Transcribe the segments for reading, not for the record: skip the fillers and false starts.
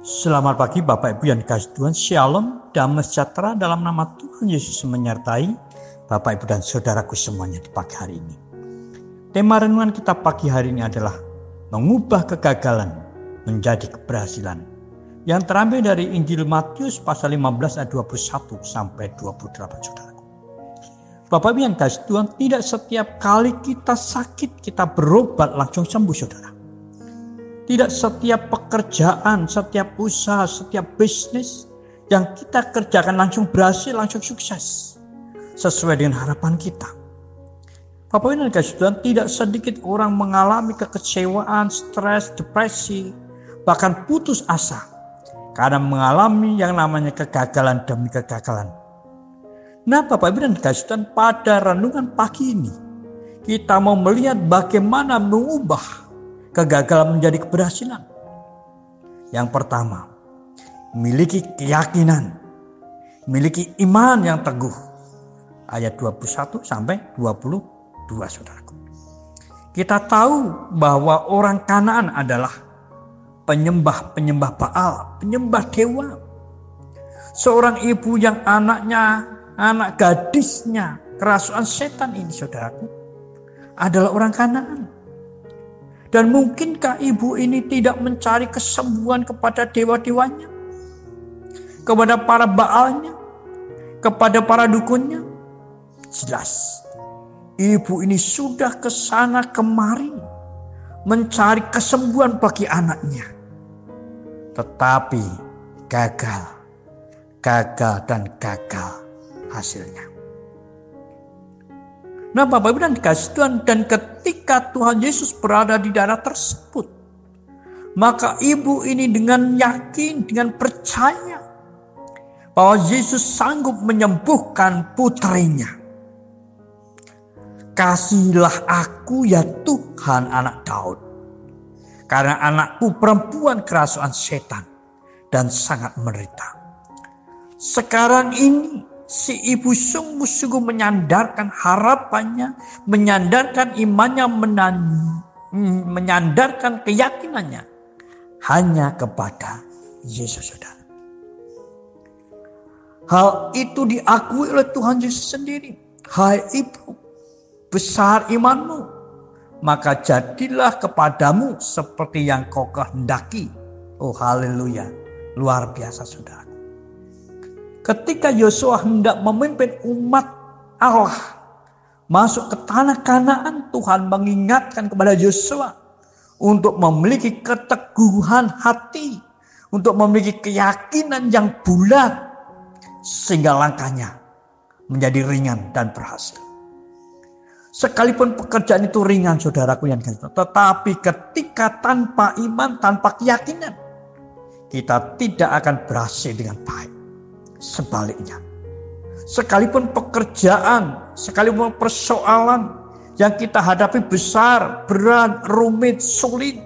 Selamat pagi Bapak Ibu yang dikasihi Tuhan. Shalom, damai sejahtera dalam nama Tuhan Yesus menyertai Bapak Ibu dan saudaraku semuanya di pagi hari ini. Tema renungan kita pagi hari ini adalah mengubah kegagalan menjadi keberhasilan. Yang terambil dari Injil Matius pasal 15 ayat 21 sampai 28 saudaraku. Bapak Ibu yang dikasihi Tuhan, tidak setiap kali kita sakit kita berobat langsung sembuh saudara. Tidak setiap pekerjaan, setiap usaha, setiap bisnis yang kita kerjakan langsung berhasil, langsung sukses. Sesuai dengan harapan kita. Bapak Ibu dan Tuhan, tidak sedikit orang mengalami kekecewaan, stres, depresi, bahkan putus asa. Karena mengalami yang namanya kegagalan demi kegagalan. Nah Bapak Ibu dan Tuhan, pada renungan pagi ini, kita mau melihat bagaimana mengubah kegagalan menjadi keberhasilan. Yang pertama, miliki keyakinan, miliki iman yang teguh. Ayat 21 sampai 22 saudaraku. Kita tahu bahwa orang Kanaan adalah penyembah Baal, penyembah dewa. Seorang ibu yang anak gadisnya kerasukan setan ini saudaraku adalah orang Kanaan. Dan mungkinkah ibu ini tidak mencari kesembuhan kepada dewa-dewanya? Kepada para Baalnya? Kepada para dukunnya? Jelas. Ibu ini sudah kesana kemari mencari kesembuhan bagi anaknya. Tetapi gagal dan gagal hasilnya. Nah Bapak Ibu dan dikasihi Tuhan, dan ketika Tuhan Yesus berada di daerah tersebut, maka ibu ini dengan yakin, dengan percaya bahwa Yesus sanggup menyembuhkan putrinya. Kasihilah aku ya Tuhan anak Daud, karena anakku perempuan kerasukan setan dan sangat menderita. Sekarang ini si ibu sungguh-sungguh menyandarkan harapannya, menyandarkan imannya, menyandarkan keyakinannya hanya kepada Yesus saudara. Hal itu diakui oleh Tuhan Yesus sendiri. Hai ibu, besar imanmu, maka jadilah kepadamu seperti yang kau kehendaki. Oh haleluya, luar biasa saudara. Ketika Yosua hendak memimpin umat Allah masuk ke tanah Kanaan, Tuhan mengingatkan kepada Yosua untuk memiliki keteguhan hati, untuk memiliki keyakinan yang bulat, sehingga langkahnya menjadi ringan dan berhasil. Sekalipun pekerjaan itu ringan saudaraku yang kasih, tetapi ketika tanpa iman, tanpa keyakinan, kita tidak akan berhasil dengan baik. Sebaliknya, sekalipun pekerjaan, sekalipun persoalan yang kita hadapi besar, berat, rumit, sulit,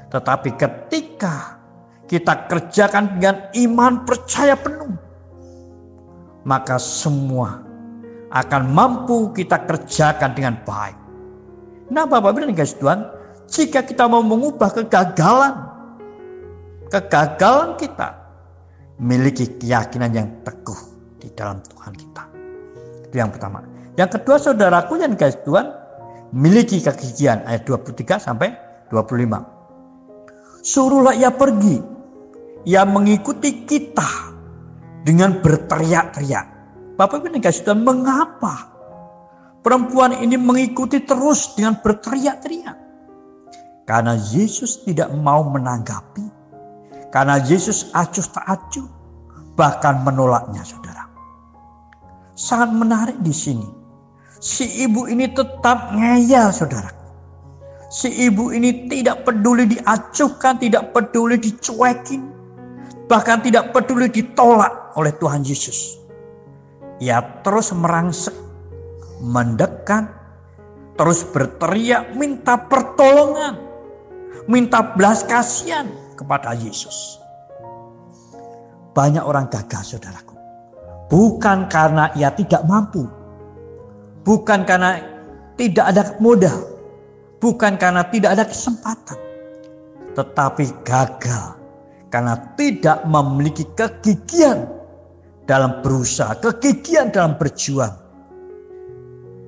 tetapi ketika kita kerjakan dengan iman percaya penuh, maka semua akan mampu kita kerjakan dengan baik. Nah Bapak Ibu dan Tuhan, jika kita mau mengubah kegagalan kita, miliki keyakinan yang teguh di dalam Tuhan kita. Itu yang pertama. Yang kedua saudaraku yang dikasihi Tuhan, miliki kegigihan. Ayat 23 sampai 25. Suruhlah ia pergi. Ia mengikuti kita dengan berteriak-teriak. Bapak Ibu yang dikasihi Tuhan, mengapa perempuan ini mengikuti terus dengan berteriak-teriak? Karena Yesus tidak mau menanggapi. Karena Yesus acuh tak acuh, bahkan menolaknya saudara. Sangat menarik di sini. Si ibu ini tetap ngeyel saudara. Si ibu ini tidak peduli diacuhkan, tidak peduli dicuekin, bahkan tidak peduli ditolak oleh Tuhan Yesus. Ia terus merangsek, mendekat, terus berteriak minta pertolongan, minta belas kasihan kepada Yesus. Banyak orang gagal saudaraku. Bukan karena ia tidak mampu. Bukan karena tidak ada modal. bukan karena tidak ada kesempatan, tetapi gagal karena tidak memiliki kegigihan dalam berusaha, kegigihan dalam berjuang.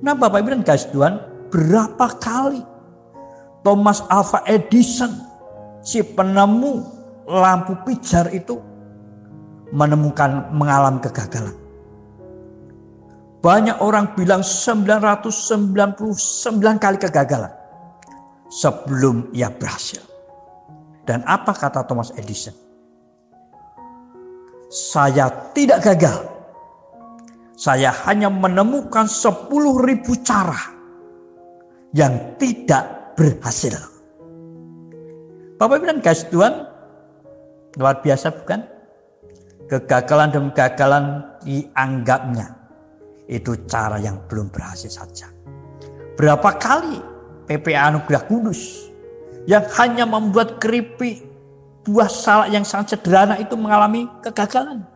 Nah, Bapak Ibu dan kasih Tuhan, berapa kali Thomas Alva Edison, si penemu lampu pijar itu, mengalami kegagalan. Banyak orang bilang 999 kali kegagalan sebelum ia berhasil. Dan apa kata Thomas Edison? Saya tidak gagal. Saya hanya menemukan 10.000 cara yang tidak berhasil. Bapak Ibu dan kasih Tuhan, luar biasa bukan? Kegagalan demi kegagalan dianggapnya itu cara yang belum berhasil saja. Berapa kali PPA Anugerah Kudus yang hanya membuat keripik buah salak yang sangat sederhana itu mengalami kegagalan.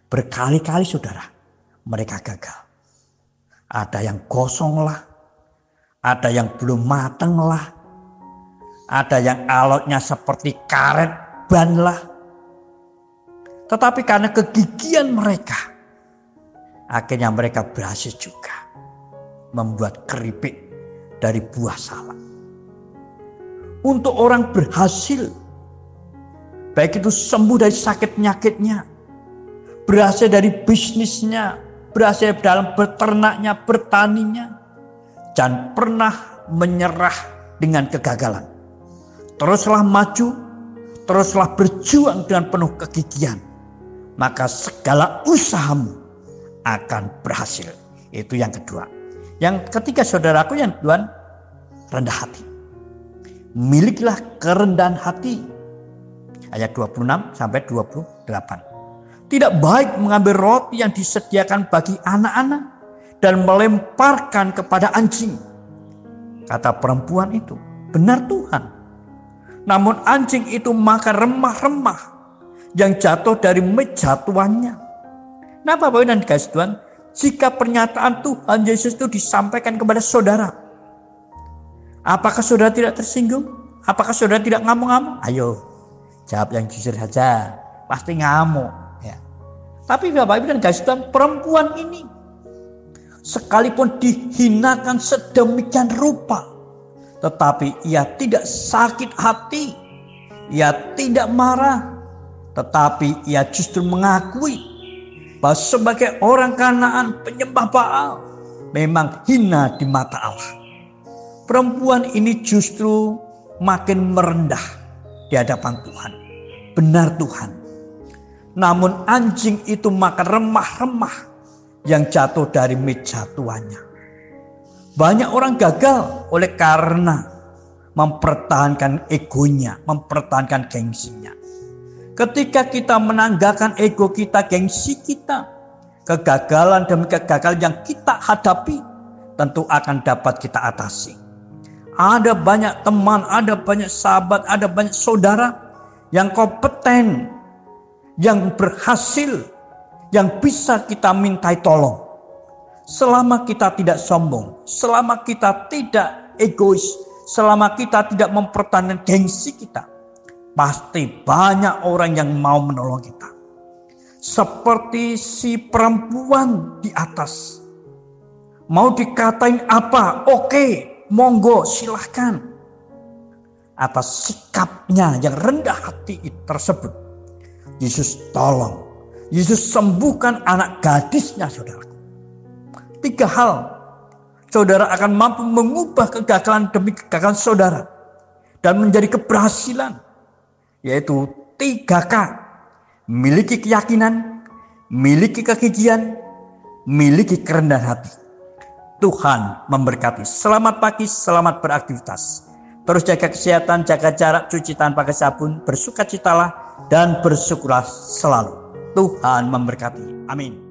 Berkali-kali saudara, mereka gagal. Ada yang gosong lah, ada yang belum matang lah, ada yang alotnya seperti karet ban lah. Tetapi karena kegigihan mereka, akhirnya mereka berhasil juga membuat keripik dari buah salak. Untuk orang berhasil, baik itu sembuh dari sakit penyakitnya, berhasil dari bisnisnya, berhasil dalam beternaknya, bertaninya, jangan pernah menyerah dengan kegagalan. Teruslah maju, teruslah berjuang dengan penuh kegigihan, maka segala usahamu akan berhasil. Itu yang kedua. Yang ketiga saudaraku yang Tuhan, rendah hati. Milikilah kerendahan hati. Ayat 26 sampai 28. Tidak baik mengambil roti yang disediakan bagi anak-anak dan melemparkan kepada anjing. Kata perempuan itu, benar Tuhan. Namun anjing itu makan remah-remah yang jatuh dari meja tuannya. Nah, Bapak Ibu dan kasih Tuhan, jika pernyataan Tuhan Yesus itu disampaikan kepada saudara, apakah saudara tidak tersinggung? Apakah saudara tidak ngamuk-ngamuk? Ayo, jawab yang jujur saja. Pasti ngamuk. Ya. Tapi Bapak Ibu dan kasih Tuhan, perempuan ini sekalipun dihinakan sedemikian rupa, tetapi ia tidak sakit hati, ia tidak marah, tetapi ia justru mengakui bahwa sebagai orang Kanaan penyembah Baal memang hina di mata Allah. Perempuan ini justru makin merendah di hadapan Tuhan. Benar Tuhan. Namun anjing itu makan remah-remah yang jatuh dari meja tuannya. Banyak orang gagal oleh karena mempertahankan egonya, mempertahankan gengsinya. Ketika kita menanggalkan ego kita, gengsi kita, kegagalan demi kegagalan yang kita hadapi tentu akan dapat kita atasi. Ada banyak teman, ada banyak sahabat, ada banyak saudara yang kompeten, yang berhasil, yang bisa kita mintai tolong. Selama kita tidak sombong, selama kita tidak egois, selama kita tidak mempertahankan gengsi kita, pasti banyak orang yang mau menolong kita. Seperti si perempuan di atas. Mau dikatain apa? Oke, monggo silahkan. Atas sikapnya yang rendah hati tersebut, Yesus tolong. Yesus sembuhkan anak gadisnya saudaraku. 3 hal saudara akan mampu mengubah kegagalan demi kegagalan saudara dan menjadi keberhasilan. Yaitu 3K. Miliki keyakinan, miliki kegigihan, miliki kerendahan hati. Tuhan memberkati. Selamat pagi, selamat beraktivitas. Terus jaga kesehatan, jaga jarak, cuci tangan pakai sabun, bersukacitalah dan bersyukurlah selalu. Tuhan memberkati. Amin.